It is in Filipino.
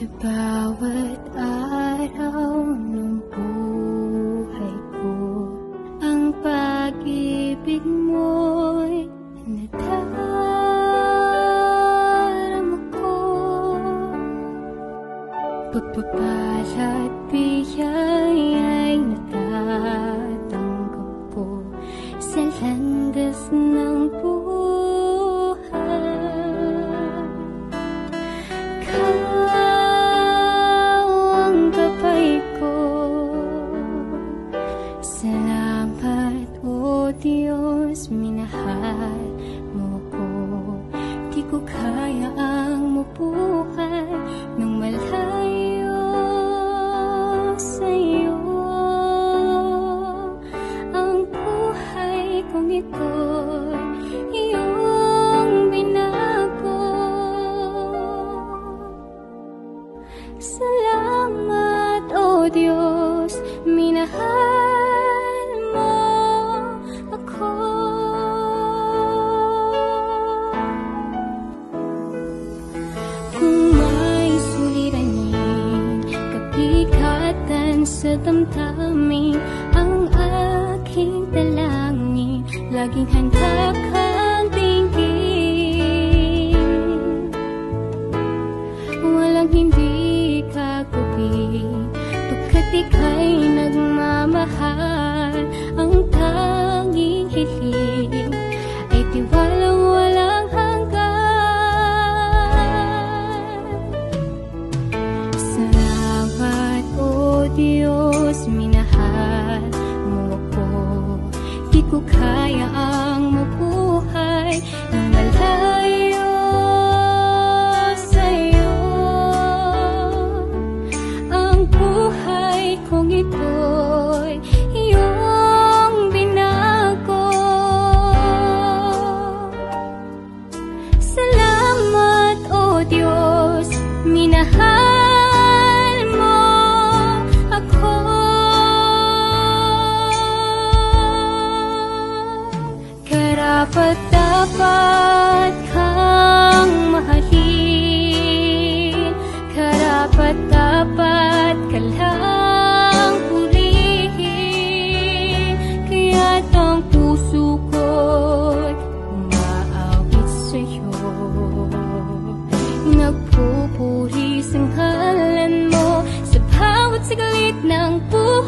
Sa bawat araw ng buhay ko, ang pag-ibig mo'y nadarama ko. Pagpapala't biyaya'y natatanggap ko sa landas ng salamat, O Diyos, minahal mo ko. Di ko kaya ang mabuhay nang malayo sa'yo. Ang buhay kong ito'y iyong binago. Salamat, O Diyos, minahal sa damdamin ang aking dalangin, laging handa kang dinggin. Walang hindi kagubin, pagkat ika'y nagmamahal. Ang tanging hiling ay tiwalang walang hanggan. Salamat, O Diyos, minahal mo ako. Di ko kaya ang mabuhay nang malayo sa'yo. Ang buhay kong ito'y iyong binago. Salamat, O Diyos, minahal dapat kang mahalin, karapat-dapat ka lang purihin. Kaya't ang puso ko'y umaawit sa'yo, nagpupuri sa ngalan mo sa bawat saglit ng buhay.